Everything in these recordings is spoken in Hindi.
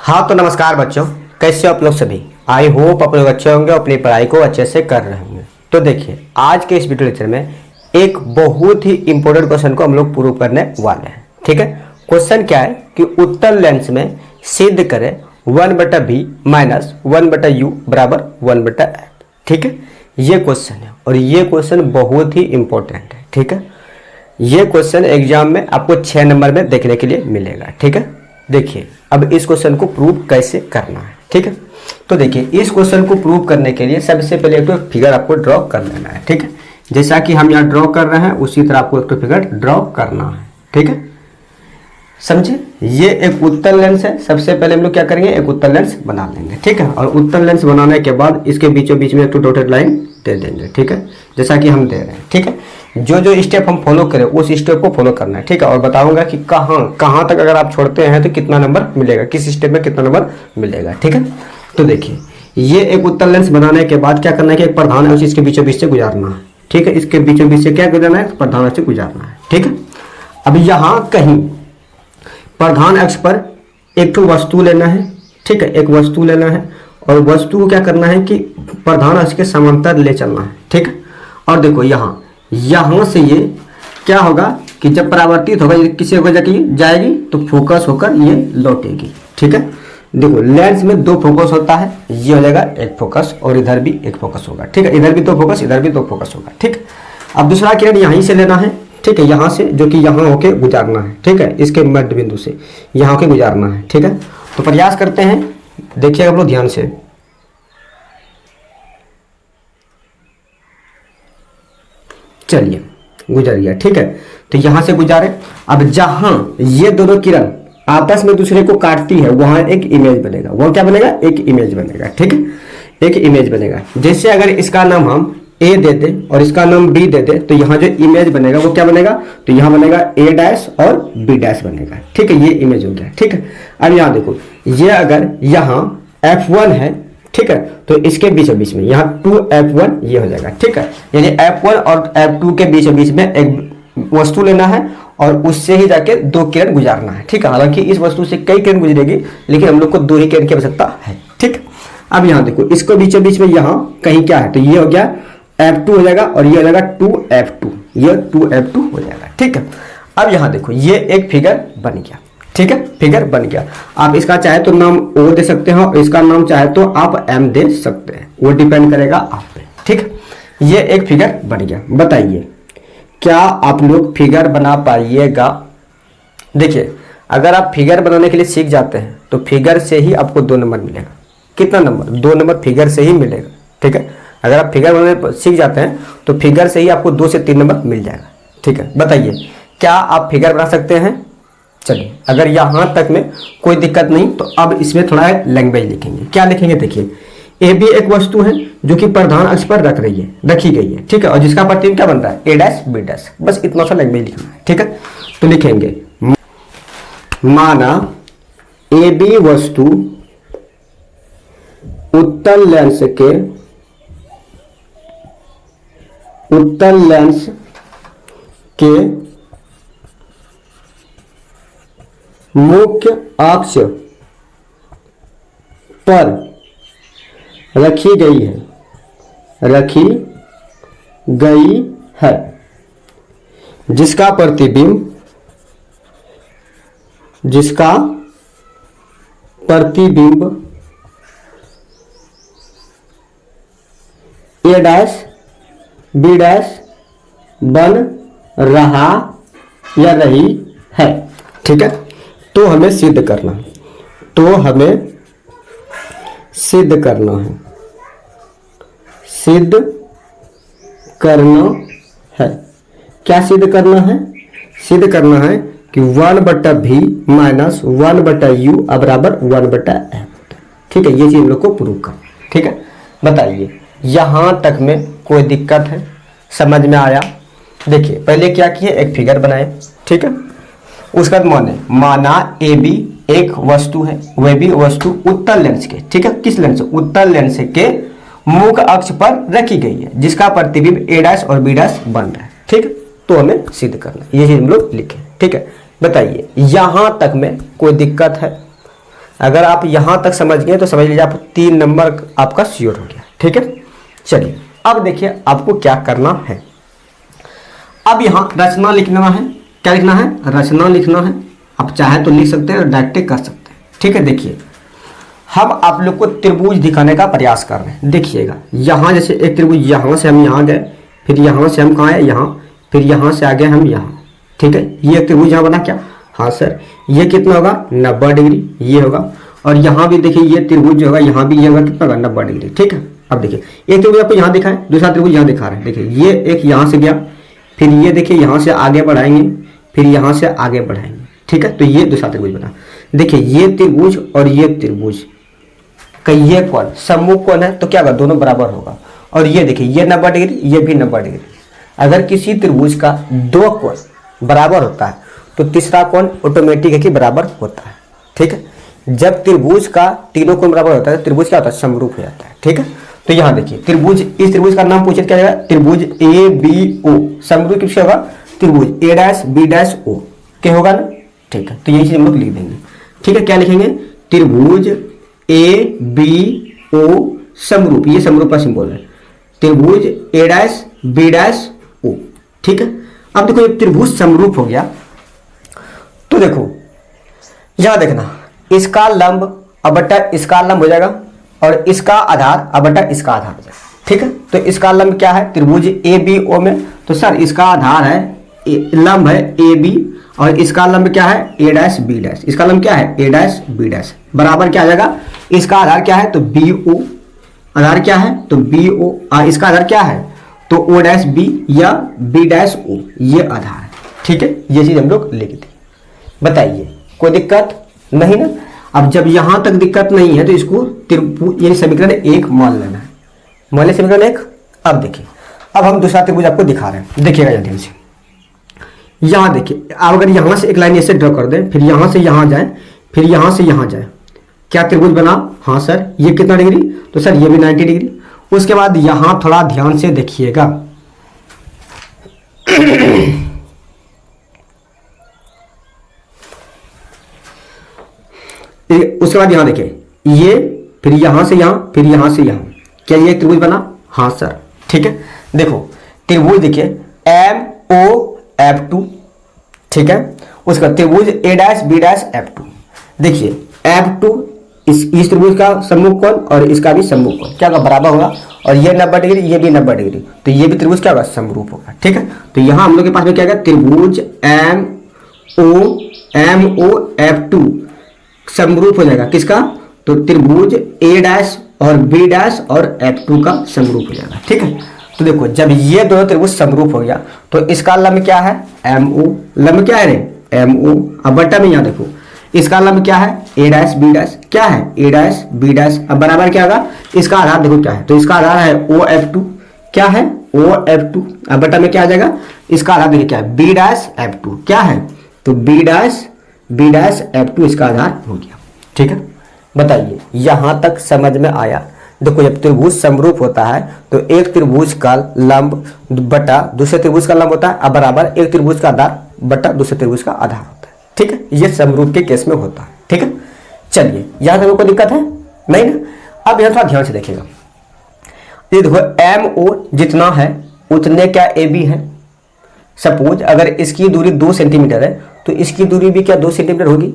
हाँ तो नमस्कार बच्चों, कैसे हो आप लोग सभी। आई होप आप लोग अच्छे होंगे, अपनी पढ़ाई को अच्छे से कर रहे होंगे। तो देखिए, आज के इस वीडियो लेक्चर में एक बहुत ही इंपॉर्टेंट क्वेश्चन को हम लोग प्रूव करने वाले हैं। ठीक है, क्वेश्चन क्या है कि उत्तल लेंस में सिद्ध करें 1/b माइनस 1/u बराबर 1/f। ठीक है, ये क्वेश्चन है और ये क्वेश्चन बहुत ही इंपॉर्टेंट है। ठीक है, ये क्वेश्चन एग्जाम में आपको 6 नंबर में देखने के लिए मिलेगा। ठीक है, देखिए अब इस क्वेश्चन को प्रूव कैसे करना है। ठीक है, तो देखिए इस क्वेश्चन को प्रूव करने के लिए सबसे पहले एक तो फिगर आपको ड्रॉ कर लेना है। ठीक है, जैसा कि हम यहाँ ड्रॉ कर रहे हैं उसी तरह आपको एक तो फिगर ड्रॉ करना है। ठीक है, समझे। ये एक उत्तल लेंस है। सबसे पहले हम लोग क्या करेंगे, एक उत्तल लेंस बना लेंगे। ठीक है, और उत्तल लेंस बनाने के बाद इसके बीचों बीच में एक तो डॉटेड लाइन दे देंगे। ठीक है, जैसा कि हम दे रहे हैं। ठीक है, जो जो स्टेप हम फॉलो करें उस स्टेप को फॉलो करना है। ठीक है, और बताऊंगा कि कहाँ तक अगर आप छोड़ते हैं तो कितना नंबर मिलेगा, किस स्टेप में कितना नंबर मिलेगा। ठीक है, तो देखिए ये एक उत्तल लेंस बनाने के बाद क्या करना है कि एक प्रधान अक्ष इसके बीचों बीच से गुजारना है। ठीक है, इसके बीचों बीच से क्या गुजरना है, प्रधान अक्ष से गुजारना है। ठीक है, अब यहाँ कहीं प्रधान अक्ष पर एक तो वस्तु लेना है। ठीक है, एक वस्तु लेना है और वस्तु को क्या करना है कि प्रधान अक्ष के समांतर ले चलना है। ठीक है, और देखो यहाँ से ये क्या होगा कि जब परावर्तित होगा किसी वजह की जाएगी तो फोकस होकर ये लौटेगी। ठीक है, देखो लेंस में 2 फोकस होता है, ये हो जाएगा एक फोकस और इधर भी एक फोकस होगा। ठीक है, इधर भी 2 फोकस, इधर भी 2 फोकस होगा। ठीक है, अब दूसरा किरण यहीं से लेना है। ठीक है, यहाँ से जो कि यहाँ होके गुजारना है। ठीक है, इसके मध्य बिंदु से यहाँ होके गुजारना है। ठीक है, तो प्रयास करते हैं, देखिएगा आप लोग ध्यान से। चलिए गुजर गया। ठीक है, तो यहां से गुजारे। अब जहां ये दोनों किरण आपस में दूसरे को काटती है वहां एक इमेज बनेगा। वह क्या बनेगा, एक इमेज बनेगा। ठीक है, एक इमेज बनेगा। जैसे अगर इसका नाम हम ए दे दे और इसका नाम बी दे दे तो यहाँ जो इमेज बनेगा वो क्या बनेगा, तो यहाँ बनेगा ए डैश और बी डैश बनेगा। ठीक है, ये इमेज हो गया। ठीक है, अब यहाँ देखो ये अगर यहाँ F1 है, ठीक है, तो इसके बीचों बीच में यहाँ 2F1 ये हो जाएगा। ठीक है, यानी F1 और F2 के बीचों बीच में एक वस्तु लेना है और उससे ही जाके 2 किरण गुजारना है। ठीक है, हालांकि इस वस्तु से कई किरण गुजरेगी लेकिन हम लोग को 2 ही किरण की आवश्यकता है। ठीक, अब यहाँ देखो इसको बीचों बीच में यहाँ कहीं क्या है, तो ये हो गया F2 हो जाएगा और ये हो जाएगा 2F2, ये 2F2 हो जाएगा। ठीक है, अब यहाँ देखो ये एक फिगर बन गया। ठीक है, फिगर बन गया। आप इसका चाहे तो नाम O दे सकते हो और इसका नाम चाहे तो आप M दे सकते हैं, वो डिपेंड करेगा आप पे। ठीक है, ये एक फिगर बन गया। बताइए क्या आप लोग फिगर बना पाइएगा। देखिए अगर आप फिगर बनाने के लिए सीख जाते हैं तो फिगर से ही आपको 2 नंबर मिलेगा। कितना नंबर, 2 नंबर फिगर से ही मिलेगा। ठीक है, अगर आप फिगर बनाने सीख जाते हैं तो फिगर से ही आपको 2 से 3 नंबर मिल जाएगा। ठीक है, बताइए क्या आप फिगर बना सकते हैं। चलिए अगर यहाँ तक में कोई दिक्कत नहीं तो अब इसमें थोड़ा लैंग्वेज लिखेंगे। क्या लिखेंगे, देखिए ए भी एक वस्तु है जो कि प्रधान अक्ष पर रखी गई है। ठीक है, और जिसका प्रतिबिंब क्या बन रहा है, ए डैश बी डैश। बस इतना सा लैंग्वेज लिखना है। ठीक है, तो लिखेंगे माना ए बी वस्तु उत्तल लेंस के मुख्य अक्ष पर रखी गई है जिसका प्रतिबिंब ए डैश बी डैश बन रहा या रही है। ठीक है, तो हमें सिद्ध करना है, सिद्ध करना है। क्या सिद्ध करना है, सिद्ध करना है कि 1/b माइनस 1/u बराबर 1/f। ठीक है, ये चीज हम लोग को प्रूव करना। ठीक है, बताइए यहां तक में कोई दिक्कत है, समझ में आया। देखिए पहले क्या किए, एक फिगर बनाए। ठीक है, उसका माना ए बी एक वस्तु है, वह भी वस्तु उत्तल लेंस के, ठीक है, किस लेंस, उत्तल लेंस के मुख्य अक्ष पर रखी गई है जिसका प्रतिबिंब ए डैश और बी डैश बन रहा है। ठीक है, तो हमें सिद्ध करना है, ये चीज हम लोग लिखे। ठीक है, बताइए यहां तक में कोई दिक्कत है। अगर आप यहाँ तक समझ गए तो समझ लीजिए आप 3 नंबर आपका श्योर हो गया। ठीक है, चलिए अब देखिए आपको क्या करना है। अब यहाँ रचना लिखना है। क्या लिखना है? रचना लिखना है। आप चाहे तो लिख सकते हैं और डायरेक्ट कर सकते हैं। ठीक है, देखिए हम आप लोग को त्रिभुज दिखाने का प्रयास कर रहे हैं। देखिएगा यहाँ जैसे एक त्रिभुज, यहाँ से हम यहाँ गए, फिर यहाँ से हम कहाँ आए? यहाँ, फिर यहाँ से आ गए हम यहाँ। ठीक है, ये त्रिभुज यहाँ बना क्या? हाँ सर, ये कितना होगा? 90 डिग्री ये होगा। और यहाँ भी देखिए ये त्रिभुज जो होगा यहाँ भी ये होगा कितना होगा? 90 डिग्री। ठीक है, अब देखिए एक त्रिभुज आपको यहाँ दिखा है, दूसरा त्रिभुज यहाँ दिखा रहे हैं। देखिए ये एक यहाँ से गया, फिर ये देखिए यहाँ से आगे बढ़ाएंगे, फिर यहाँ से आगे बढ़ाएंगे। ठीक है, तो ये दूसरा त्रिभुज बना। देखिए ये त्रिभुज और ये त्रिभुज का ये कोण सम्मुख कोण है, तो क्या होगा? दोनों बराबर होगा। और ये देखिए ये 90 डिग्री, ये भी 90 डिग्री। अगर किसी त्रिभुज का 2 कोण बराबर होता है तो तीसरा कोण ऑटोमेटिक है कि बराबर होता है। ठीक है, जब त्रिभुज का तीनों कोण बराबर होता है तो त्रिभुज क्या होता है? समरूप हो जाता है। ठीक है, तो यहाँ देखिए त्रिभुज, इस त्रिभुज का नाम पूछे क्या जाएगा? त्रिभुज ए बी ओ। समरूप किससे होगा? त्रिभुज ए डैश बी डैश ओ के होगा ना। ठीक है, तो यही चीज हम लोग लिख देंगे। ठीक है, क्या लिखेंगे? त्रिभुज ए बी ओ समरूप, ये समरूप का सिंबल है। त्रिभुज ए डैश बी डैश ओ। ठीक है, अब देखो ये त्रिभुज समरूप हो गया तो देखो यहां देखना, इसका लंब अब बट्टा इसका लंब हो जाएगा और इसका आधार अब बट्टा इसका आधार हो जाएगा। ठीक है, तो इसका लंब क्या है? त्रिभुज ए बी ओ में, तो सर इसका आधार है लंब है ए बी और इसका लंब क्या है? ए डैश बी डैश। इसका लंब क्या है? ए डैश बी डैश। बराबर क्या आ जाएगा? इसका आधार क्या है? तो बी ओ। आधार क्या है? तो बी ओ। इसका आधार क्या है? तो ओ डैश बी या बी डैश ओ, ये आधार है। ठीक है, ये चीज हम लोग लिख दी। बताइए कोई दिक्कत नहीं ना? अब जब यहां तक दिक्कत नहीं है तो इसको त्रिभुज ये समीकरण 1 मान लेना है। मान ले समीकरण 1। अब देखिए, अब हम दूसरा त्रिभुज आपको दिखा रहे हैं, देखिएगा जल्दी से। यहां देखिए, आप अगर यहां से एक लाइन ऐसे ड्रॉ कर दें, फिर यहां से यहां जाए, फिर यहां से यहां जाए, क्या त्रिभुज बना? हाँ सर, ये कितना डिग्री? तो सर ये भी 90 डिग्री। उसके बाद यहां थोड़ा ध्यान से देखिएगा, उसके बाद यहां देखिए ये, फिर यहां से यहां, फिर यहां से यहां, क्या ये त्रिभुज बना? हाँ सर। ठीक है, देखो त्रिभुज देखिए एम ओ F2। ठीक है, उसका त्रिभुज ए डैश बी डैश F2। देखिए F2 इस त्रिभुज का सम्मुख कोण और इसका भी सम्मुख कोण क्या होगा? बराबर होगा। और ये 90 डिग्री, ये भी 90 डिग्री, तो ये भी त्रिभुज क्या होगा? समरूप होगा। ठीक है, तो यहां हम लोग के पास में क्या है? त्रिभुज एम ओ F2 समरूप हो जाएगा। किसका? तो त्रिभुज ए डैश और बी डैश और F2 का समरूप हो जाएगा। ठीक है, तो देखो जब ये दोनों त्रिभुज समरूप हो गया तो इसका लंब क्या है? MO। लंब क्या है रे? MO। अब बट्टा में यहां देखो इसका लंब क्या है? ए डैश बी डैश। क्या है? ए डैश बी डैश। अब बराबर क्या होगा? इसका आधार देखो क्या है? तो इसका आधार है OF2। क्या है? OF2। अब बट्टा में क्या आ जाएगा? इसका आधार देखिए क्या है? B dash F2। क्या है? तो बी डैश F2 इसका आधार हो गया। ठीक है, बताइए यहां तक समझ में आया? देखो जब त्रिभुज समरूप होता है तो एक त्रिभुज का लंब बटा दूसरे त्रिभुज का लंब होता है, अब बराबर एक त्रिभुज का आधार बटा दूसरे त्रिभुज का आधार होता है। ठीक है, ये समरूप के केस में होता है। ठीक है, चलिए यहां तक कोई दिक्कत है नहीं ना? अब यहां थोड़ा ध्यान से देखिएगा, ये देखो MO जितना है उतने क्या AB है। सपोज अगर इसकी दूरी 2 सेंटीमीटर है तो इसकी दूरी भी क्या 2 सेंटीमीटर होगी?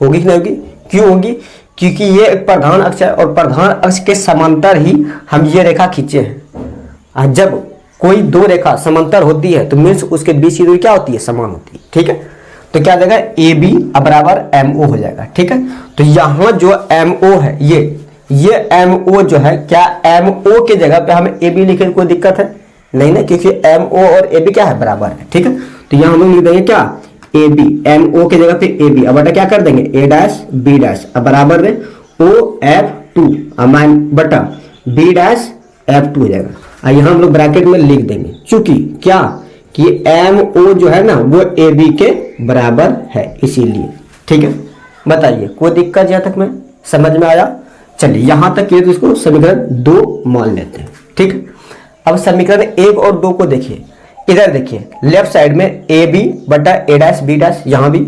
होगी कि नहीं होगी? क्यों होगी? क्योंकि ये एक प्रधान अक्ष है और प्रधान अक्ष के समांतर ही हम ये रेखा खींचे हैं। जब कोई 2 रेखा समांतर होती है तो मीन्स उसके बीच की दूरी क्या होती है? समान होती है। ठीक है, तो क्या हो जाएगा? AB बराबर MO हो जाएगा। ठीक है, तो यहाँ जो MO है ये MO जो है, क्या MO के जगह पे हम AB लिखे कोई दिक्कत है? नहीं ना, क्योंकि MO और AB क्या है? बराबर है। ठीक है, तो यहाँ हम लोग लिख देंगे क्या? AB। MO के जगह पे AB। अब बटा क्या कर देंगे? A dash B dash. अब बराबर है OF2 बटा B डैश F2 हो जाएगा। यहाँ हम लोग ब्रैकेट में लिख देंगे, चूंकि क्या कि MO जो है ना वो AB के बराबर है, इसीलिए। ठीक है, बताइए कोई दिक्कत यहाँ तक में समझ में आया? चलिए यहाँ तक ये तो इसको समीकरण 2 मान लेते हैं। ठीक है, अब समीकरण 1 और 2 को देखिए। इधर देखिए लेफ्ट साइड में AB बटा A डैश B डैश, यहाँ भी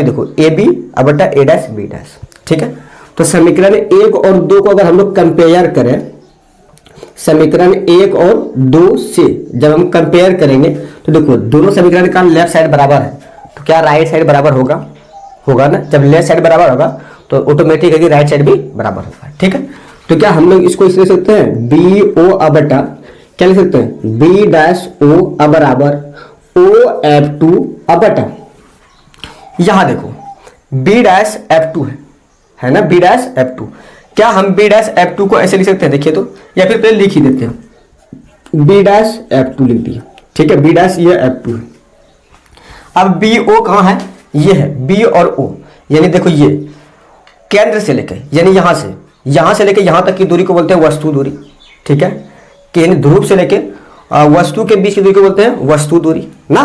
देखो AB बटा A डैश B डैश। ठीक है। तो समीकरण 1 और 2 को अगर हम लोग कंपेयर करें, समीकरण 1 और 2 से जब हम कंपेयर करेंगे तो देखो दोनों समीकरण का लेफ्ट साइड बराबर है, तो क्या राइट साइड बराबर होगा? होगा ना। जब लेफ्ट साइड बराबर होगा तो ऑटोमेटिक है कि राइट साइड भी बराबर होगा, ठीक है। तो क्या हम लोग इसको इस लिख सकते हैं, बी ओ अब बटा क्या लिख सकते हैं, बी डैश ओ अब बराबर ओ एफ टू अब बटा, यहां देखो बी डैश एफ टू है ना, बी डैश एफ टू। क्या हम बी डैश एफ टू को ऐसे लिख सकते हैं, देखिए तो, या फिर पहले लिख ही देते हैं, बी डैश एफ टू लिख दिया, ठीक है। बी डैश ये एफ टू है। अब बी ओ कहाँ है, ये है बी और ओ, यानी देखो ये केंद्र से लेके, यानी यहां से लेके यहां तक की दूरी को बोलते हैं वस्तु दूरी, ठीक है। कि यानी ध्रुव से लेके वस्तु के बीच की दूरी को बोलते हैं वस्तु दूरी ना।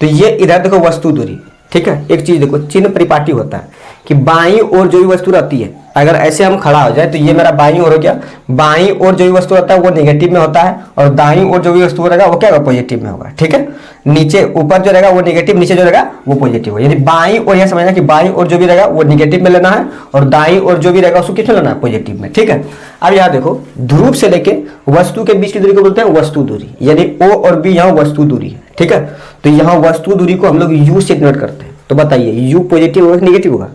तो ये इधर देखो वस्तु दूरी, ठीक है। एक चीज देखो, चिन्ह परिपाटी होता है कि बाईं ओर जो भी वस्तु रहती है, अगर ऐसे हम खड़ा हो जाए तो ये मेरा बाईं ओर हो गया, बाईं ओर जो भी वस्तु रहता है वो नेगेटिव में होता है, और दाईं ओर जो भी वस्तु रहेगा वो क्या होगा, पॉजिटिव में होगा, ठीक है। नीचे ऊपर जो रहेगा वो नेगेटिव, नीचे जो रहेगा वो पॉजिटिव होगा। यानी बाईं ओर, यह समझना कि बाईं ओर जो भी रहेगा वो नेगेटिव में लेना है, और दाईं ओर जो भी रहेगा उसको किस में लेना है, पॉजिटिव में, ठीक है। अब यहाँ देखो ध्रुव से लेके वस्तु के बीच की दूरी को बोलते हैं वस्तु दूरी, यानी ओ और बी यहाँ वस्तु दूरी है, ठीक है। तो यहाँ वस्तु दूरी को हम लोग यू से डिनोट करते हैं। तो बताइए यू पॉजिटिव होगा कि नेगेटिव होगा?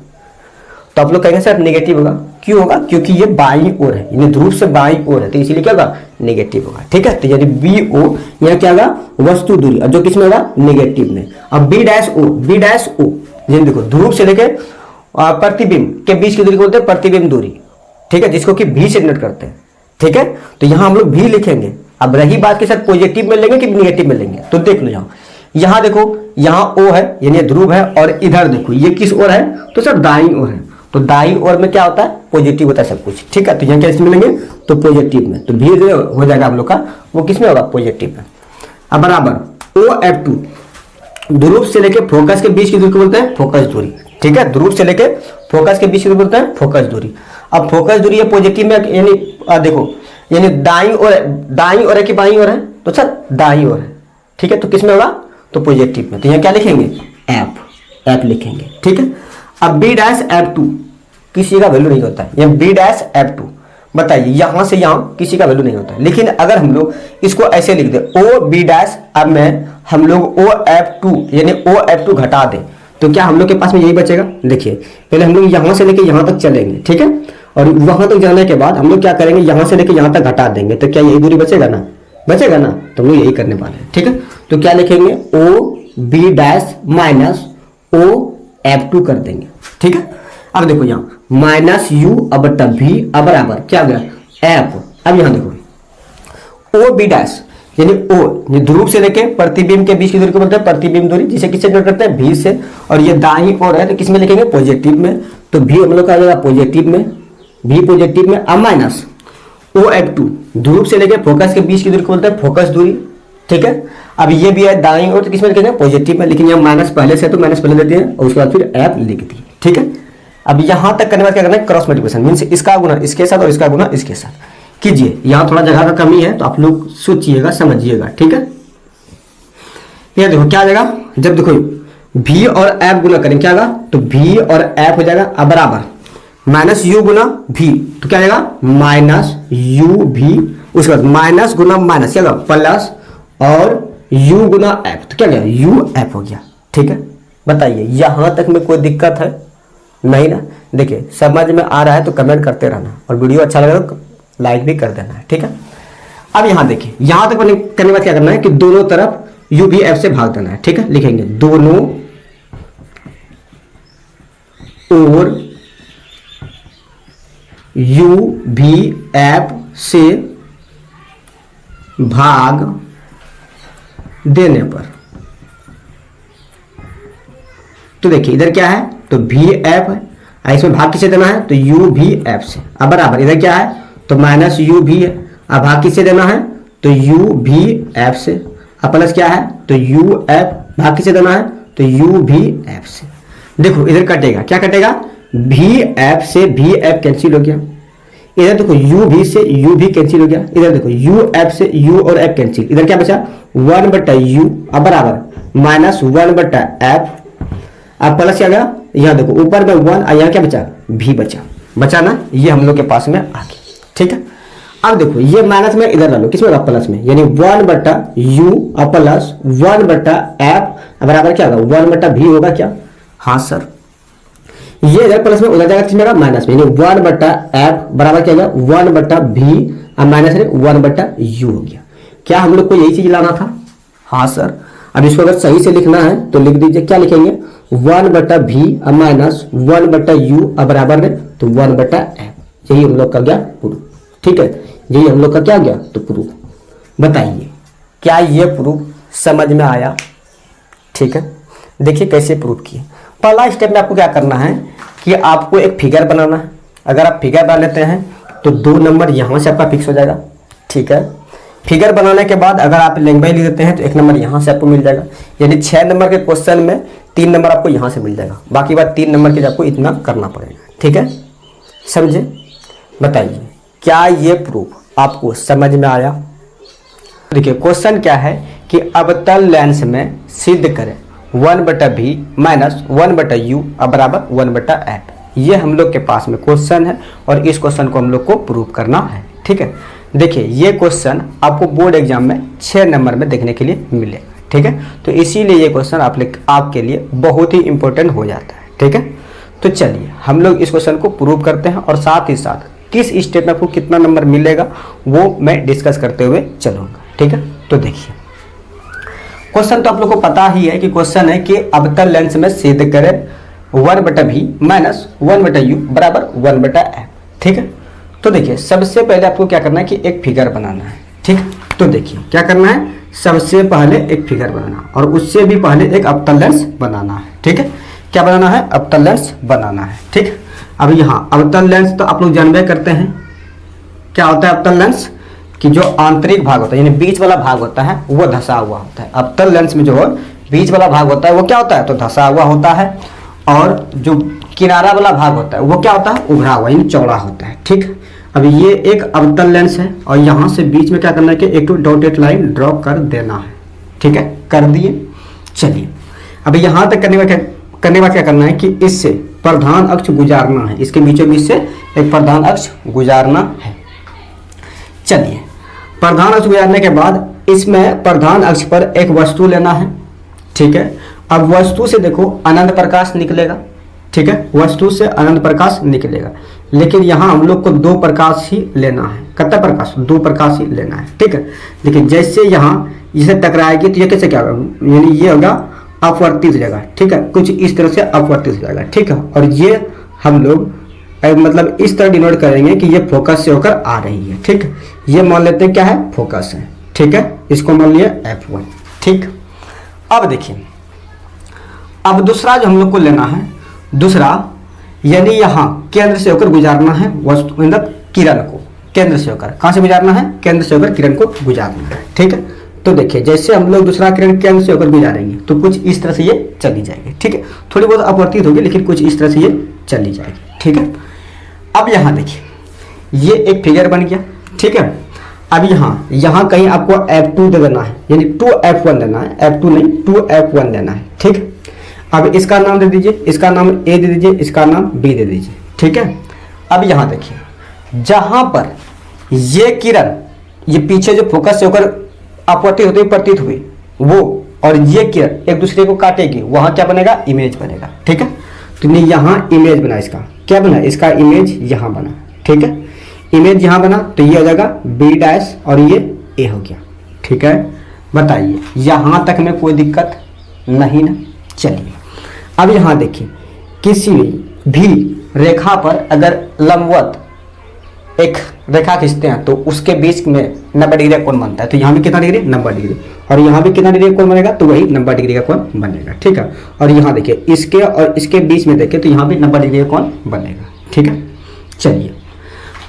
तो आप लोग कहेंगे सर नेगेटिव होगा, क्यों होगा? क्योंकि ये बाईं ओर है, यानी ध्रुव से बाईं ओर है, तो इसीलिए क्या होगा, नेगेटिव होगा, ठीक है। तो यानी बी ओ यहाँ क्या होगा, वस्तु दूरी, और जो किसमें होगा, नेगेटिव में। अब B dash O, B dash O यानी देखो ध्रुव से लेके प्रतिबिंब के बीच की दूरी को बोलते हैं प्रतिबिंब दूरी, ठीक है, जिसको कि भी से डिनोट करते हैं, ठीक है। तो यहाँ हम लोग भी लिखेंगे। अब रही बात के साथ पॉजिटिव में लेंगे कि नेगेटिव में लेंगे, तो देख लो यहाँ देखो, यहाँ ओ है यानी ध्रुव है, और इधर देखो ये किस ओर है, तो सर दाईं ओर है। तो दाईं ओर में क्या होता है, पॉजिटिव होता है सब कुछ, ठीक है। तो यहाँ क्या इसमें लेंगे, तो पॉजिटिव में, तो भी हो जाएगा हम लोग का, वो किसमें होगा, पॉजिटिव में। अब बराबर ओ एफ टू, ध्रुव से लेके फोकस के बीच की दूरी को बोलते हैं फोकस दूरी, ठीक है। ध्रुव से लेके फोकस के बीच की दूरी बोलते हैं फोकस दूरी। अब फोकस दूरी है पॉजिटिव में, यानी देखो यानी दाईं ओर है कि बाईं ओर है, तो सर दाईं ओर है, ठीक है। तो किसमें होगा, तो पॉजिटिव में। तो यहाँ क्या लिखेंगे, एफ लिखेंगे, ठीक है। अब बी डैश एफ टू किसी का वैल्यू नहीं होता है, ये बी डैश एफ टू, बताइए यहां से यहां किसी का वैल्यू नहीं होता है। लेकिन अगर हम लोग इसको ऐसे लिख दे ओ बी डैश, अब में हम लोग ओ एफ टू यानी ओ एफ टू घटा दें, तो क्या हम लोग के पास में यही बचेगा। देखिए पहले हम लोग यहां से लेके यहां तक चलेंगे, ठीक है, और वहां तक जाने के बाद हम लोग क्या करेंगे, यहां से लेके यहां तक घटा देंगे, तो क्या यही दूरी बचेगा ना, बचेगा ना। तो हम लोग यही करने वाले हैं, ठीक है। तो क्या लिखेंगे, O B dash minus O F two कर देंगे, ठीक है। अब देखो यहाँ माइनस यू अब बटा भी अब बराबर क्या हो गया, एफ। अब यहाँ देखो ओ बी डैश यानी ओ ध्रुव से लेके प्रतिबिंब के बीच की दूरी को बोलते हैं प्रतिबिंब दूरी, जिसे किससे डिनोट करते हैं, भी से, और ये दाईं ओर है तो किस में लिखेंगे, पॉजिटिव में। तो भी हम लोग का आ जाएगा पॉजिटिव में, भी पॉजिटिव में। अब माइनस ओ एफ टू, ध्रुव से लेके फोकस के बीच की दूरी को बोलते हैं फोकस दूरी, ठीक है। अब ये भी है दाईं ओर, तो किसमें लिखेंगे, पॉजिटिव में, लेकिन यहाँ माइनस पहले से तो माइनस पहले देते हैं, और उसके बाद फिर एफ लिख दी, ठीक है। अब यहां तक करने के बाद क्या करना है, क्रॉस मल्टीप्लिकेशन, मींस इसका गुना इसके साथ और इसका गुना इसके साथ कीजिए। यहां थोड़ा जगह का कमी है तो आप लोग सोचिएगा समझिएगा, ठीक है। ये देखो क्या आ जाएगा, जब देखो भी और एफ गुना करेंगे क्या होगा, तो भी और एफ हो जाएगा। अब बराबर माइनस यू गुना भी, तो क्या आ जाएगा, माइनस यू भी, उसके बाद माइनस गुना माइनस क्या होगा, प्लस, और u गुना एफ, तो क्या गया, यू एफ हो गया, ठीक है। बताइए यहां तक में कोई दिक्कत है नहीं ना। देखिए समझ में आ रहा है तो कमेंट करते रहना, और वीडियो अच्छा लगे तो लाइक भी कर देना है, ठीक है। अब यहां देखिए यहां तक करने के बाद क्या करना है कि दोनों तरफ u भी f से भाग देना है, ठीक है। लिखेंगे दोनों और u भी f से भाग देने पर, तो देखिए इधर क्या है, तो भी एफ है, इसमें भाग किसे देना है, तो यू भी एफ से। अब बराबर इधर क्या है, तो माइनस यू भी है, अब भाग किसे देना है, तो यू भी एफ से। अब प्लस क्या है, तो यू एफ, भाग किसे देना है, तो यू भी एफ से। देखो इधर कटेगा, क्या कटेगा, भी एफ से भी एफ कैंसिल हो गया, इधर देखो यू भी से यू भी कैंसिल हो गया, इधर देखो यू एफ से यू और एफ कैंसिल, इधर क्या बचा, 1 बटा यू, अब बराबर माइनस 1 बटा एफ, अब प्लस क्या गया यहाँ देखो ऊपर में 1 और यहाँ क्या बचा, भी बचा ना, ये हम लोग के पास में आ गया। ठीक है, अब देखो ये माइनस में इधर डालो, किसमें होगा, प्लस में, यानी 1/u प्लस 1/f बराबर क्या होगा, 1/v होगा क्या। हाँ सर, ये इधर प्लस में उधर जाएगा, किसमें होगा, माइनस में, यानी 1/f बराबर क्या होगा, 1/v और माइनस में 1/u हो गया। क्या हम लोग को यही चीज लाना था। हाँ सर, अब इसको अगर सही से लिखना है तो लिख दीजिए, क्या लिखेंगे, 1/v और माइनस 1/u और बराबर में तो 1/f। यही हम लोग का गया प्रूफ। ठीक है, यही हम लोग का क्या गया, तो प्रूफ। बताइए क्या ये प्रूफ समझ में आया। ठीक है, देखिए कैसे प्रूफ किए। पहला स्टेप में आपको क्या करना है कि आपको एक फिगर बनाना है। अगर आप फिगर बना लेते हैं तो 2 नंबर यहाँ से आपका फिक्स हो जाएगा। ठीक है, फिगर बनाने के बाद अगर आप लैंग्वेज लिख देते हैं तो 1 नंबर यहाँ से आपको मिल जाएगा, यानी 6 नंबर के क्वेश्चन में 3 नंबर आपको यहाँ से मिल जाएगा। बाकी बात 3 नंबर के लिए आपको इतना करना पड़ेगा। ठीक है, समझे। बताइए क्या ये प्रूफ आपको समझ में आया। देखिए क्वेश्चन क्या है कि अवतल लेंस में सिद्ध करें 1/v माइनस 1/u बराबर 1/f। ये हम लोग के पास में क्वेश्चन है और इस क्वेश्चन को हम लोग को प्रूव करना है। ठीक है, देखिए ये क्वेश्चन आपको बोर्ड एग्जाम में 6 नंबर में देखने के लिए मिलेगा। ठीक है, तो इसीलिए ये क्वेश्चन आपके लिए बहुत ही इंपॉर्टेंट हो जाता है। ठीक है, तो चलिए हम लोग इस क्वेश्चन को प्रूव करते हैं और साथ ही साथ किस स्टेप में आपको कितना नंबर मिलेगा वो मैं डिस्कस करते हुए चलूंगा। ठीक है, तो देखिए क्वेश्चन तो आप लोग को पता ही है कि क्वेश्चन है कि अवतल लेंस में सिद्ध करें 1/v माइनस 1/u बराबर 1/f। ठीक है, तो देखिए सबसे पहले आपको क्या करना है कि एक फिगर बनाना है। ठीक, तो देखिए क्या करना है, सबसे पहले एक फिगर बनाना और उससे भी पहले एक अवतल लेंस बनाना है। ठीक है, क्या बनाना है, अवतल लेंस बनाना है। ठीक, अब यहाँ अवतल लेंस तो आप लोग जानबे करते हैं क्या होता है। अवतल लेंस कि जो आंतरिक भाग होता है यानी बीच वाला भाग होता है वो धंसा हुआ होता है। अवतल लेंस में जो बीच वाला भाग होता है वो क्या होता है, तो धंसा हुआ होता है, और जो किनारा वाला भाग होता है वो क्या होता है, उभरा हुआ यानी चौड़ा होता है। ठीक, अब ये एक अवतल लेंस है और यहाँ से बीच में क्या करना है कि एक डॉटेड लाइन ड्रॉ कर देना है। ठीक है, कर दिए। चलिए अब यहाँ तक करने के बाद क्या करना है कि इससे प्रधान अक्ष गुजारना है, इसके बीचों बीच से एक प्रधान अक्ष गुजारना है। चलिए प्रधान अक्ष गुजारने के बाद इसमें प्रधान अक्ष पर एक वस्तु लेना है। ठीक है, अब वस्तु से देखो अनंत प्रकाश निकलेगा। ठीक है, वस्तु से अनंत प्रकाश निकलेगा, लेकिन यहाँ हम लोग को 2 प्रकाश ही लेना है। कितना प्रकाश, 2 प्रकाश ही लेना है। ठीक है, देखिए जैसे यहाँ इसे टकराएगी तो ये कैसे क्या होगा, यानी ये होगा अपवर्तित हो जाएगा। ठीक है, कुछ इस तरह से अपवर्तित हो जाएगा। ठीक है, और ये हम लोग मतलब इस तरह डिनोट करेंगे कि ये फोकस से होकर आ रही है। ठीक, ये मान लेते हैं क्या है, फोकस है। ठीक है, इसको मान लिया F1। ठीक, अब देखिए अब दूसरा जो हम लोग को लेना है, दूसरा यानी यहाँ केंद्र से होकर गुजारना है वस्तु मतलब किरण को, केंद्र से होकर कहाँ से गुजारना है, केंद्र से होकर किरण को गुजारना है। ठीक है, तो देखिए जैसे हम लोग दूसरा किरण केंद्र से होकर गुजारेंगे तो कुछ इस तरह से ये चली जाएगी। ठीक है, थोड़ी बहुत अपवर्तित होगी लेकिन कुछ इस तरह से ये चली जाएगी। ठीक है, अब यहाँ देखिए ये एक फिगर बन गया। ठीक है, अब यहाँ कहीं आपको F2 दे देना है, यानी 2F1 देना है, F2 नहीं 2F1 देना है। ठीक, अब इसका नाम दे दीजिए, इसका नाम A दे दीजिए, इसका नाम B दे दीजिए। ठीक है, अब यहाँ देखिए जहां पर ये किरण ये पीछे जो फोकस से होकर अपवर्तित होती प्रतीत हुई वो और ये किरण एक दूसरे को काटेगी, वहां क्या बनेगा, इमेज बनेगा। ठीक है, तो यहाँ इमेज बना, इसका क्या बना, इसका इमेज यहाँ बना। ठीक है, इमेज यहाँ बना तो ये हो जाएगा B' और ये A हो गया। ठीक है, बताइए यहाँ तक में कोई दिक्कत नहीं ना। चलिए अब यहाँ देखिए किसी भी रेखा पर अगर लंबवत एक रेखा खींचते हैं तो उसके बीच में 90 डिग्री का कोण बनता है। तो यहाँ भी कितना डिग्री, 90 डिग्री, और यहाँ भी कितना डिग्री का कोण बनेगा, तो वही 90 डिग्री का कोण बनेगा। ठीक है, और यहाँ देखिए इसके और इसके बीच में देखिए तो यहाँ भी 90 डिग्री का कोण बनेगा। ठीक है, चलिए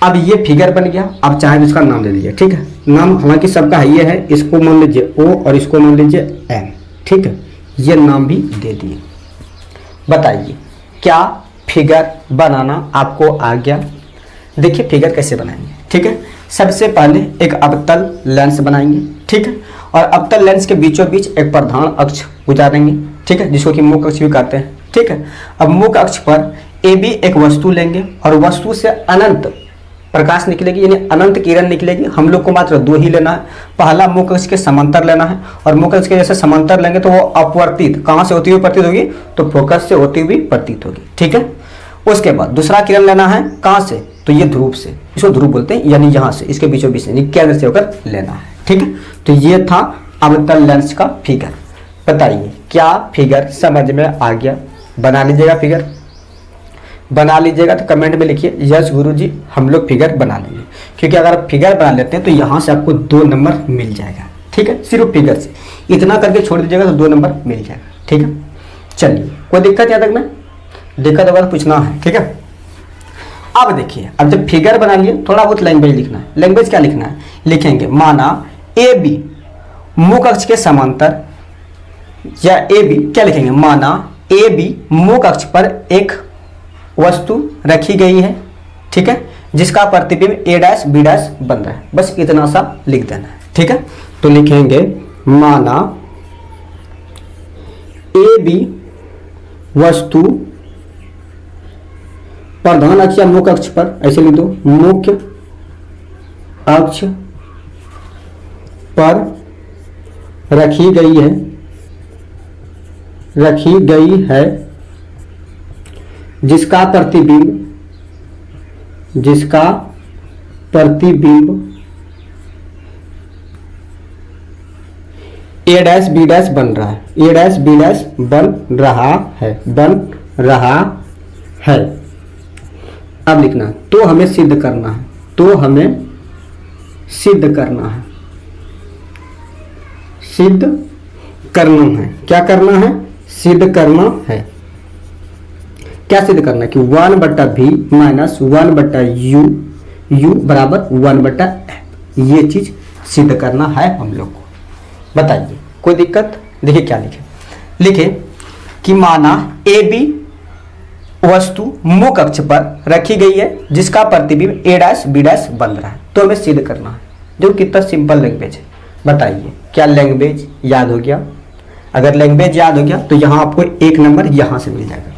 अब ये फिगर बन गया। अब चाहे इसका नाम दे दीजिए। ठीक है, नाम हालांकि सबका ये है, इसको मान लीजिए O और इसको मान लीजिए M। ठीक है, ये नाम भी दे दिए। बताइए क्या फिगर बनाना आपको आ गया। देखिए फिगर कैसे बनाएंगे। ठीक है, सबसे पहले एक अवतल लेंस बनाएंगे। ठीक है, और अवतल लेंस के बीचों बीच एक प्रधान अक्ष गुजारेंगे। ठीक है, जिसको कि मुख्य अक्ष भी कहते हैं। ठीक है। अब मुख्य अक्ष पर ए बी एक वस्तु लेंगे और वस्तु से अनंत प्रकाश निकलेगी, यानी अनंत किरण निकलेगी। हम लोग को मात्र दो ही लेना है। पहला मुख्य अक्ष के समांतर लेना है, और मुख्य अक्ष के जैसे समांतर लेंगे तो वो अपवर्तित कहाँ से होती हुई प्रतीत होगी, तो फोकस से होती हुई प्रतीत होगी, ठीक है। उसके बाद दूसरा किरण लेना है, कहाँ से, तो ये ध्रुव से, इसको ध्रुव बोलते हैं, यानी यहाँ से, इसके बीचों बीच से केंद्र से होकर लेना है, ठीक है। तो ये था अवतल लेंस का फिगर। बताइए क्या फिगर समझ में आ गया? बना लीजिएगा, फिगर बना लीजिएगा तो कमेंट में लिखिए यस गुरुजी हम लोग फिगर बना लेंगे, क्योंकि अगर आप फिगर बना लेते हैं तो यहाँ से आपको 2 नंबर मिल जाएगा, ठीक है। सिर्फ फिगर से इतना करके छोड़ दीजिएगा तो 2 नंबर मिल जाएगा, ठीक है। चलिए, कोई दिक्कत यहाँ तक में? दिक्कत होगा तो पूछना है, ठीक है। अब देखिए, अब जब फिगर बना लिए थोड़ा बहुत लैंग्वेज लिखना है। लैंग्वेज क्या लिखना है? लिखेंगे माना ए बी मुख्य अक्ष के समांतर, या ए बी क्या लिखेंगे, माना ए बी मुख्य अक्ष पर एक वस्तु रखी गई है, ठीक है, जिसका प्रतिबिंब ए डैश बी डैश बन रहा है। बस इतना सा लिख देना है, ठीक है। तो लिखेंगे माना ए बी वस्तु प्रधान अक्ष या मुख्य अक्ष पर, ऐसे लिख दो, मुख्य अक्ष पर रखी गई है जिसका प्रतिबिंब ए डैश बी डैश बन रहा है, ए डैश बी डैश बन रहा है। अब लिखना, तो हमें सिद्ध करना है, क्या करना है, सिद्ध करना है। क्या सिद्ध करना है कि 1/v माइनस 1/u बराबर 1/f, ये चीज सिद्ध करना है हम लोग को। बताइए कोई दिक्कत? देखिए क्या लिखे कि माना ए बी वस्तु मुख्य अक्ष पर रखी गई है जिसका प्रतिबिंब ए डैश बी डैश बन रहा है, तो हमें सिद्ध करना है। जो कितना सिंपल लैंग्वेज है, बताइए क्या लैंग्वेज याद हो गया? अगर लैंग्वेज याद हो गया तो यहाँ आपको 1 नंबर यहाँ से मिल जाएगा।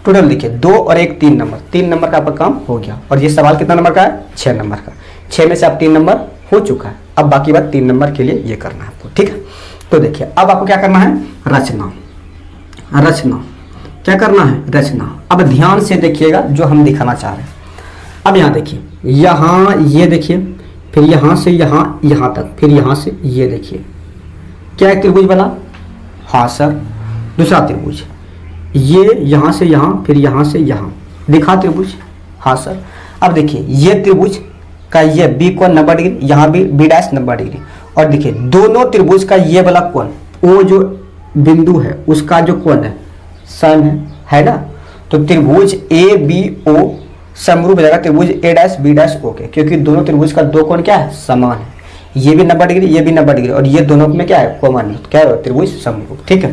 टोटल देखिए 2 और 1 3 नंबर, 3 नंबर का आपका काम हो गया। और ये सवाल कितना नंबर का है? 6 नंबर का। 6 में से आप 3 नंबर हो चुका है। अब बाकी बात 3 नंबर के लिए ये करना है आपको, ठीक है। तो देखिए अब आपको क्या करना है, रचना क्या करना है, रचना। अब ध्यान से देखिएगा जो हम दिखाना चाह रहे हैं। अब यहाँ देखिए, यहाँ ये देखिए, फिर यहाँ से यहाँ यहाँ तक, फिर यहाँ से ये देखिए, क्या एक त्रिभुज बना? हाँ सर। दूसरा त्रिभुज, ये यहाँ से यहाँ, फिर यहाँ से यहाँ, दिखा त्रिभुज? हाँ सर। अब देखिए ये त्रिभुज का ये बी कोण 90 डिग्री, यहाँ भी बी डैश 90 डिग्री, और देखिए दोनों त्रिभुज का ये वाला कोण, वो जो बिंदु है उसका जो कोण है सन है ना। तो त्रिभुज ए बी ओ समरूप हो जाएगा त्रिभुज ए डैश बी डैश ओ के, क्योंकि दोनों त्रिभुज का 2 कोण क्या है, समान है। ये भी 90 डिग्री, ये भी 90 डिग्री, और ये दोनों में क्या है, कॉमन है, क्या है, त्रिभुज समरूप, ठीक है।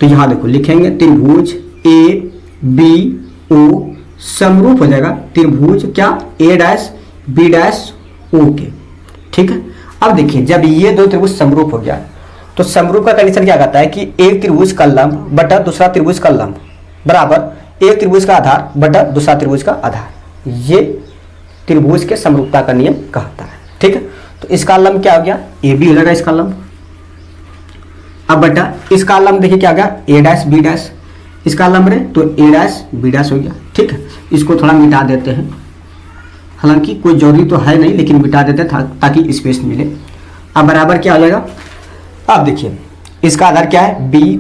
तो यहाँ देखो लिखेंगे त्रिभुज ए बी ओ समरूप हो जाएगा त्रिभुज क्या, ए डैश बी डैश ओ के, ठीक है। अब देखिए जब ये 2 त्रिभुज समरूप हो गया तो समरूप का कंडीशन क्या कहता है कि एक त्रिभुज का लंब बटा दूसरा त्रिभुज का लंब बराबर एक त्रिभुज का आधार बटा दूसरा त्रिभुज का आधार। ये त्रिभुज के समरूपता का नियम कहता है, ठीक है। तो इसका लंब क्या हो गया, ए बी हो जाएगा इसका लंब। अब बटा इसका लंब देखिए क्या हो गया, ए डैश बी डैश, इसका लंब रहे तो ए डैश बी डैश हो गया, ठीक है। इसको थोड़ा मिटा देते हैं, हालांकि कोई जरूरी तो है नहीं, लेकिन मिटा देते हैं ताकि स्पेस मिले। अब बराबर क्या हो जाएगा, अब देखिए इसका आधार क्या है, बी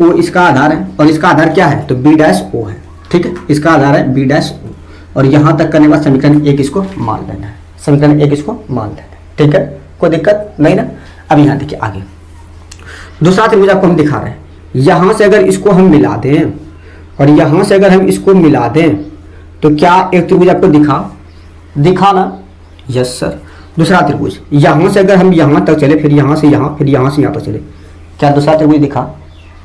ओ इसका आधार है, और इसका आधार क्या है, तो बी डैश ओ है, ठीक है। इसका आधार है बी डैश ओ, और यहाँ तक करने के बाद समीकरण 1 इसको मान लेना है, समीकरण 1 इसको मान लेना है, ठीक है। कोई दिक्कत नहीं ना। अब यहाँ देखिए आगे दूसरा त्रिभुज आपको हम दिखा रहे हैं। यहाँ से अगर इसको हम मिला दें और यहाँ से अगर हम इसको मिला दें तो क्या एक त्रिभुज आपको दिखा ना? Yes sir. दूसरा त्रिभुज यहाँ से अगर हम यहाँ तक चले, फिर यहाँ से यहाँ, फिर यहाँ से यहाँ तक चले, क्या दूसरा त्रिभुज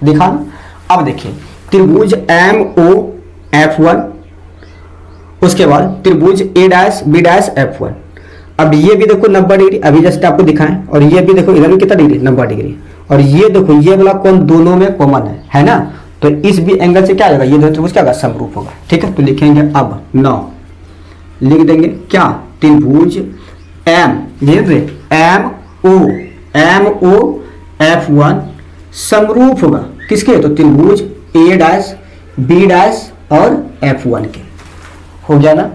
दिखा ना? अब देखिए त्रिभुज एम ओ F1, उसके बाद त्रिभुज ए डैश बी डैश F1। अब ये भी देखो 90 डिग्री, अभी जस्ट आपको दिखाएं, और ये भी देखो इधर भी कितना डिग्री, 90 डिग्री, और ये देखो ये वाला कोण दोनों में कॉमन है ना। तो इस बी एंगल से क्या आएगा, ये दोनों त्रिभुज क्या होगा, समरूप होगा। ठीक है, तो लिखेंगे अब 9 लिख देंगे क्या, त्रिभुज एम ओ F1 समरूप होगा किसके, तो त्रिभुज ए डैश बी डैश और F1 के। हो गया ना।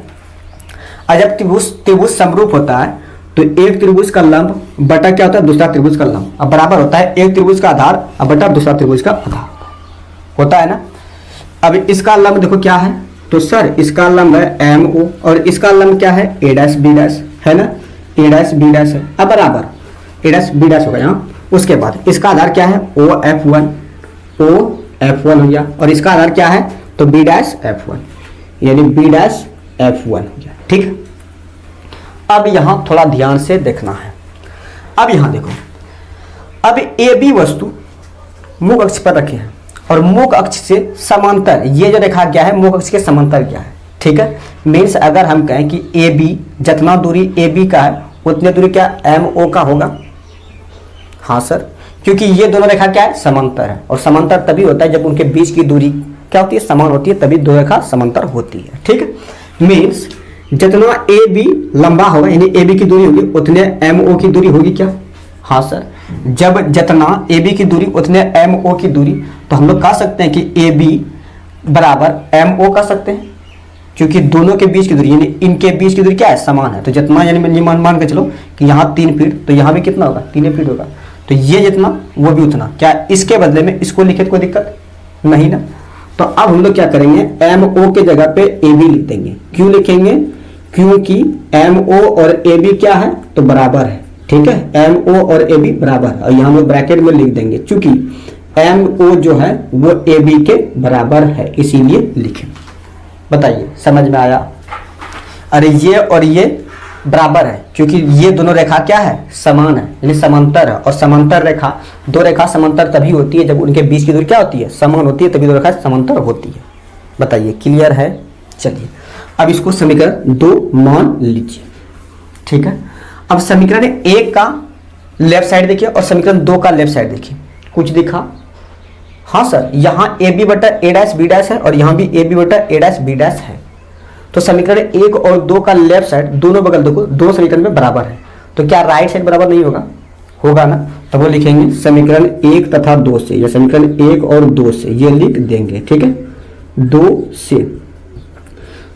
अब जब त्रिभुज समरूप होता है तो एक त्रिभुज का लंब बटा क्या होता है, दूसरा त्रिभुज का लंब, अब बराबर होता है एक त्रिभुज का आधार अब बटा दूसरा त्रिभुज का आधार होता है ना। अब इसका लंब देखो क्या है, तो सर इसका लंब है MO और इसका लंब क्या है, A डैश B डैश है ना, A डैश B डैश है, अब बराबर A डैश B डैश होगा यहाँ। उसके बाद इसका आधार क्या है, OF1 हो गया और इसका आधार क्या है, तो B डैश F1 यानी B डैश F1 हो गया। ठीक, अब यहां थोड़ा ध्यान से देखना है। अब यहां देखो, अब AB वस्तु मुख अक्ष पर रखे हैं और मुख अक्ष से समांतर, ये जो रेखा क्या है मुख अक्ष के समांतर क्या है। ठीक है, मीन्स अगर हम कहें कि AB जितना दूरी AB का है उतनी दूरी क्या MO का होगा। हाँ सर, क्योंकि ये दोनों रेखा क्या है, समांतर है और समांतर तभी होता है जब उनके बीच की दूरी क्या होती है, समान होती है, तभी दो रेखा समांतर होती है। ठीक है, मीन्स जितना AB लंबा होगा यानी AB की दूरी होगी उतने MO की दूरी होगी क्या। हाँ सर, जब जितना AB की दूरी उतने MO की दूरी, तो हम लोग कह सकते हैं कि AB बराबर MO कह सकते हैं क्योंकि दोनों के बीच की दूरी यानी इनके बीच की दूरी क्या है, समान है। तो जितना यानी मान के चलो कि यहाँ 3 फीट तो यहाँ भी कितना होगा, 3 फीट होगा, तो ये जितना वो भी उतना, क्या इसके बदले में इसको लिखे तो कोई दिक्कत नहीं ना। तो अब हम लोग क्या करेंगे, MO के जगह पे AB लिख देंगे। क्यों लिखेंगे, क्योंकि MO और AB क्या है, तो बराबर है। ठीक है, MO और AB बराबर है और यहाँ हम लोग ब्रैकेट में लिख देंगे चूंकि MO जो है वो AB के बराबर है इसीलिए लिखे। बताइए समझ में आया। अरे ये और ये बराबर है क्योंकि ये दोनों रेखा क्या है, समान है यानी समांतर है और समांतर रेखा, दो रेखा समांतर तभी होती है जब उनके बीच की दूरी क्या होती है, समान होती है, तभी दो रेखा समांतर होती है। बताइए क्लियर है। चलिए अब इसको समीकरण 2 मान लीजिए। ठीक है, अब समीकरण 1 का लेफ्ट साइड देखिए और समीकरण 2 का लेफ्ट साइड देखिए, कुछ दिखा। हाँ सर, यहाँ AB बटा A डैश B डैश है और यहाँ भी AB बटा A डैश B डैश है। तो समीकरण 1 और 2 का लेफ्ट साइड दोनों बगल देखो, दो समीकरण में बराबर है, तो क्या राइट साइड बराबर नहीं होगा, होगा ना। तो वो लिखेंगे समीकरण 1 तथा 2 से, या समीकरण 1 और 2 से ये लिख देंगे। ठीक है, 2 से,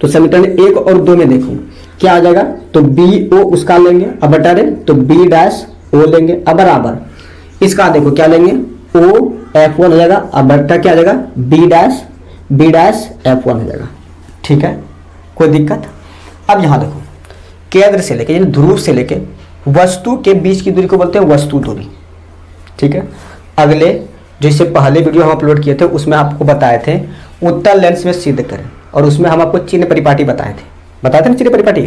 तो समीकरण 1 और 2 में देखो क्या आ जाएगा, तो BO उसका लेंगे अब बटा रहे तो B डैश O लेंगे अब बराबर, इसका देखो क्या लेंगे OF1 हो जाएगा अब बटा क्या आ जाएगा B डैश F1 हो जाएगा। ठीक है, कोई दिक्कत। अब यहां देखो, केंद्र से लेके यानी ध्रुव से लेके वस्तु के बीच की दूरी को बोलते हैं वस्तु दूरी। ठीक है, अगले जैसे पहले वीडियो हम अपलोड किए थे उसमें आपको बताए थे उत्तल लेंस में सिद्ध करें और उसमें हम आपको चिन्ह परिपाटी बताए थे ना, चिन्ह परिपाटी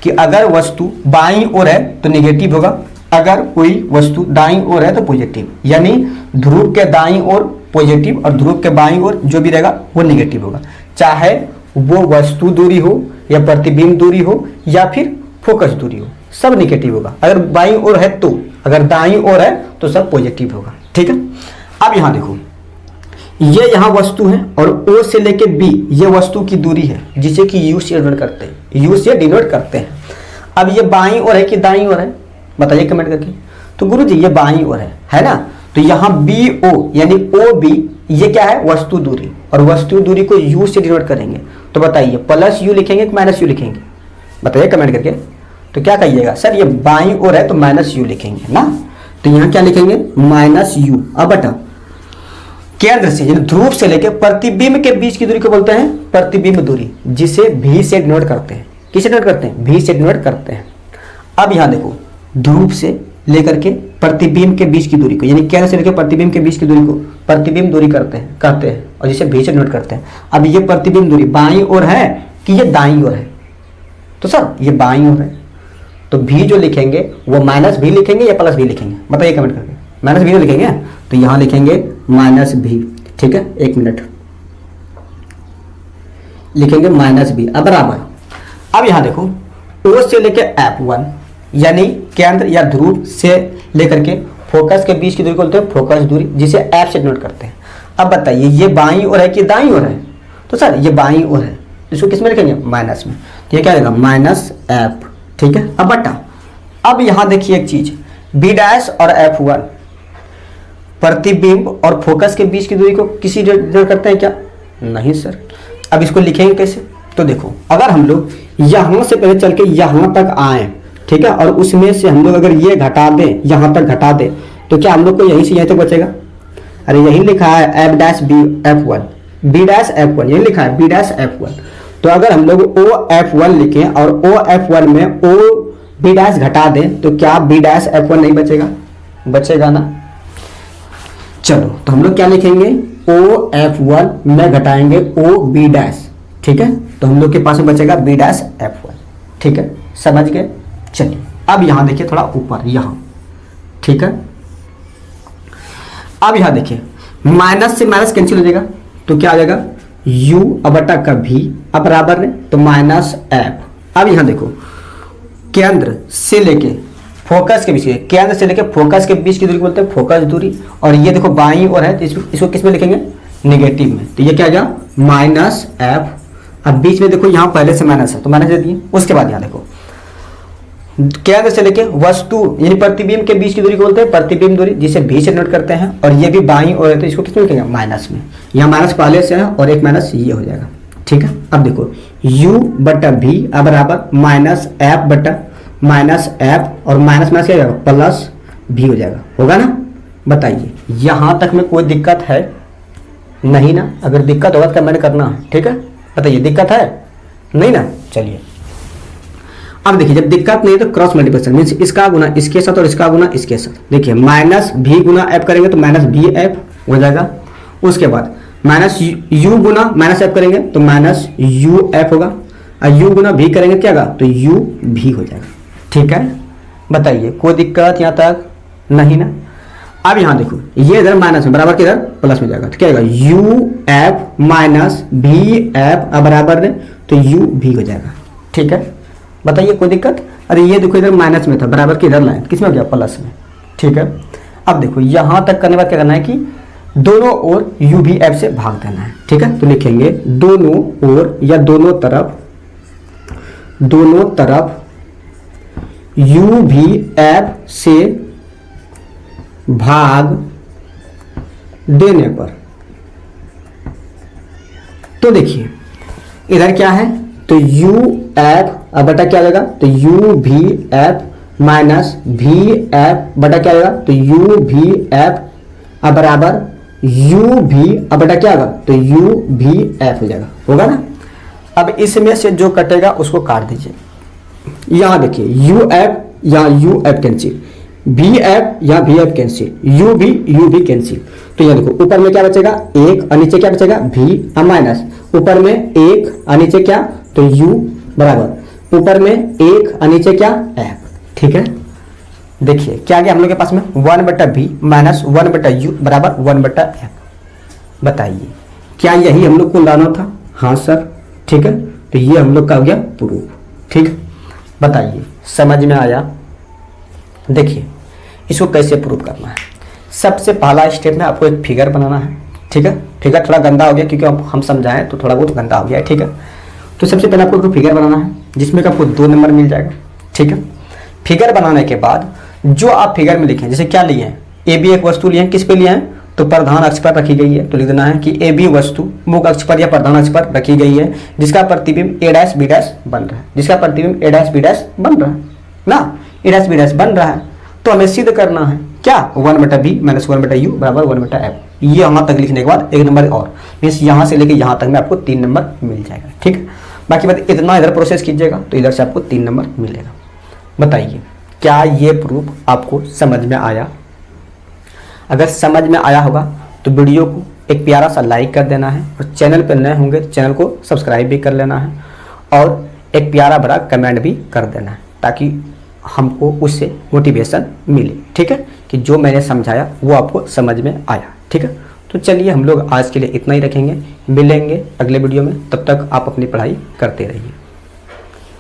कि अगर वस्तु बाईं ओर है तो निगेटिव होगा, अगर कोई वस्तु दाईं ओर है तो पॉजिटिव, यानी ध्रुव के दाईं ओर पॉजिटिव और ध्रुव के बाईं ओर जो भी रहेगा वो निगेटिव होगा, चाहे वो वस्तु दूरी हो या प्रतिबिंब दूरी हो या फिर फोकस दूरी हो, सब निगेटिव होगा। अगर बाईं ओर है तो, अगर दाईं ओर है तो सब पॉजिटिव होगा। ठीक है, अब यहां देखो ये यहां वस्तु है और O से लेके B ये वस्तु की दूरी है जिसे कि U से डिनोट करते हैं, U से डिनोट करते हैं। अब ये बाईं ओर है कि दाईं ओर है, बताइए कमेंट करके। तो गुरुजी ये बाईं ओर है ना, तो यहाँ BO यानी OB ये क्या है, वस्तु दूरी, और वस्तु दूरी को U से डिनोट करेंगे। तो बताइए प्लस U लिखेंगे कि माइनस U लिखेंगे, बताइए कमेंट करके। तो क्या कहिएगा, सर ये बाईं ओर है तो माइनस U लिखेंगे ना, तो यहाँ क्या लिखेंगे माइनस U। अब बटा केंद्र से यानी ध्रुव से लेके प्रतिबिंब के बीच की दूरी को बोलते हैं प्रतिबिंब दूरी, जिसे V से डिनोट करते हैं। किसे डिनोट करते हैं, V से डिनोट करते हैं। अब यहाँ देखो ध्रुव से लेकर के प्रतिबिंब के बीच की दूरी को यानी केंद्र से लेकर प्रतिबिंब के बीच की दूरी को प्रतिबिंब दूरी कहते हैं और जिसे V से डिनोट करते हैं। अब ये प्रतिबिंब दूरी बाईं ओर है कि ये दाईं ओर है, तो सर ये बाईं ओर है, तो V जो लिखेंगे वो माइनस V लिखेंगे या प्लस V लिखेंगे, बताइए कमेंट करके। माइनस V लिखेंगे तो यहाँ लिखेंगे माइनस V। ठीक है, 1 मिनट लिखेंगे माइनस V अब बराबर। अब यहाँ देखो O से लेके F1 यानी केंद्र या ध्रुव से लेकर के फोकस के बीच की दूरी को बोलते हैं फोकस दूरी, जिसे F से डिनोट करते हैं। अब बताइए ये बाईं ओर है कि दाईं ओर है? तो सर ये बाईं ओर है, इसको किस में लिखेंगे? माइनस में। तो ये क्या आएगा? Minus F. ठीक है, अब बटा। अब यहां देखिए एक चीज, बी डैश और F1 प्रतिबिंब और फोकस के बीच की दूरी को किसी डेट करते हैं क्या? नहीं सर। अब इसको लिखेंगे कैसे? तो देखो, अगर हम लोग यहां से पहले चल के यहां तक आए, ठीक है, और उसमें से हम लोग अगर ये घटा दें, यहां तक घटा दें, तो क्या हम लोग को यहीं से यहीं तक बचेगा? अरे यही लिखा है F dash B F1, B dash F1, यही लिखा है बी डैश F1। तो अगर हम लोग O F1 लिखें और O F1 में O बी डैश घटा दें, तो क्या बी डैश F1 नहीं बचेगा? बचेगा ना। चलो तो हम लोग क्या लिखेंगे? O F1 में घटाएंगे O बी डैश। ठीक है, तो हम लोग के पास में बचेगा बी डैश F1। ठीक है, समझ गए? चलिए अब यहां देखिए थोड़ा ऊपर यहां। ठीक है, अब यहां देखिए माइनस से माइनस कैंसिल हो जाएगा, तो क्या आ जाएगा? u बटा का v अब बराबर है तो माइनस एफ। अब यहां देखो केंद्र से लेके फोकस के बीच, केंद्र से लेके फोकस के बीच की दूरी को बोलते हैं फोकस दूरी, और ये देखो बाईं ओर है तो इसको किस में लिखेंगे? नेगेटिव में। तो ये क्या आ गया? Minus F. अब बीच में देखो यहाँ पहले से माइनस है तो माइनस दे दिए। उसके बाद यहाँ देखो केंद्र से लेके वस्तु यानी प्रतिबिंब के बीच की दूरी को बोलते हैं प्रतिबिंब दूरी, जिसे भी से नोट करते हैं, और ये भी बाईं ओर है तो इसको किस में लिखेंगे? माइनस में। यहाँ माइनस पहले से है और एक माइनस ये हो जाएगा। ठीक है, अब देखो u बटा v अब बराबर माइनस एफ बटा माइनस एफ, और माइनस माइनस क्या हो जाएगा? प्लस v हो जाएगा। होगा ना? बताइए यहाँ तक में कोई दिक्कत है? नहीं ना। अगर दिक्कत होगा तो कमेंट करना है। ठीक है, बताइए दिक्कत है? नहीं ना। चलिए अब देखिए जब दिक्कत नहीं है तो क्रॉस मल्टीप्लिकेशन मीन्स इसका गुना इसके साथ और इसका गुना इसके साथ। देखिए माइनस भी गुना एफ करेंगे तो माइनस बी एफ हो जाएगा। उसके बाद minus you Guna minus F करेंगे तो माइनस यू एफ होगा, और यू गुना भी करेंगे क्या होगा? तो यू भी हो जाएगा। ठीक है, बताइए कोई दिक्कत यहाँ तक? नहीं ना। अब यहाँ देखो ये इधर माइनस में बराबर किधर? प्लस में जाएगा, तो क्या आएगा? यू एफ माइनस भी एफ अब बराबर है तो यू भी हो जाएगा। ठीक है, बताइए कोई दिक्कत? अरे ये देखो इधर माइनस में था बराबर की इधर लाइन किस में हो गया? प्लस में। ठीक है, अब देखो यहां तक करने के बाद क्या करना है कि दोनों ओर u भी f से भाग देना है। ठीक है, तो लिखेंगे दोनों ओर या दोनों तरफ u भी f से भाग देने पर, तो देखिए इधर क्या है? तो u f अब बटा क्या आएगा? तो u भी f माइनस भी f बटा क्या आएगा? तो u भी f अब बराबर u भी अब बटा क्या आएगा? तो u भी f हो जाएगा। होगा ना। अब इसमें से जो कटेगा उसको काट दीजिए। यहां देखिए u f या u f कैंसिल, भी एफ या भी एफ कैंसिल, यू भी कैंसिल। तो यह देखो ऊपर में क्या बचेगा? एक, और नीचे क्या बचेगा? भी और माइनस। ऊपर में एक और नीचे क्या? तो u बराबर ऊपर में एक और नीचे क्या? एफ। ठीक है, देखिए क्या आ गया हम लोग के पास में? 1 बटा भी माइनस 1 बटा यू बराबर 1 बटा एफ। बताइए क्या यही हम लोग को लाना था? हाँ सर। ठीक है, तो ये हम लोग का हो गया प्रूफ। ठीक है, बताइए समझ में आया? देखिए इसको कैसे प्रूव करना है। सबसे पहला स्टेप में आपको एक फिगर बनाना है। ठीक है, फिगर थोड़ा गंदा हो गया क्योंकि हम समझाएं तो थोड़ा बहुत गंदा हो गया है। ठीक है, तो सबसे पहले आपको फिगर बनाना है जिसमें कि आपको 2 नंबर मिल जाएगा। ठीक है, फिगर बनाने के बाद जो आप फिगर में लिखें, जैसे क्या लिए हैं? ए बी एक वस्तु लिए हैं, किस पे लिए हैं? तो प्रधान अक्ष पर रखी गई है। तो लिख देना है कि ए बी वस्तु मुख्य अक्ष पर या प्रधान अक्ष पर रखी गई है, जिसका प्रतिबिंब ए डैश बी डैश बन रहा है, जिसका प्रतिबिंब ए डैश बी डैश बन रहा है ना, ए डैश बी डैश बन रहा है। तो हमें सिद्ध करना है क्या? 1 बटा बी माइनस 1 बटा यू बराबर 1 बटा एफ। ये यहाँ तक लिखने के बाद 1 नंबर और मीन्स यहाँ से लेके यहाँ तक में आपको 3 नंबर मिल जाएगा। ठीक है, बाकी बात इतना इधर प्रोसेस कीजिएगा तो इधर से आपको 3 नंबर मिलेगा। बताइए क्या ये प्रूफ आपको समझ में आया? अगर समझ में आया होगा तो वीडियो को एक प्यारा सा लाइक कर देना है, और चैनल पर नए होंगे चैनल को सब्सक्राइब भी कर लेना है, और एक प्यारा बड़ा कमेंट भी कर देना है ताकि हमको उससे मोटिवेशन मिले। ठीक है, कि जो मैंने समझाया वो आपको समझ में आया। ठीक है, तो चलिए हम लोग आज के लिए इतना ही रखेंगे, मिलेंगे अगले वीडियो में। तब तक आप अपनी पढ़ाई करते रहिए।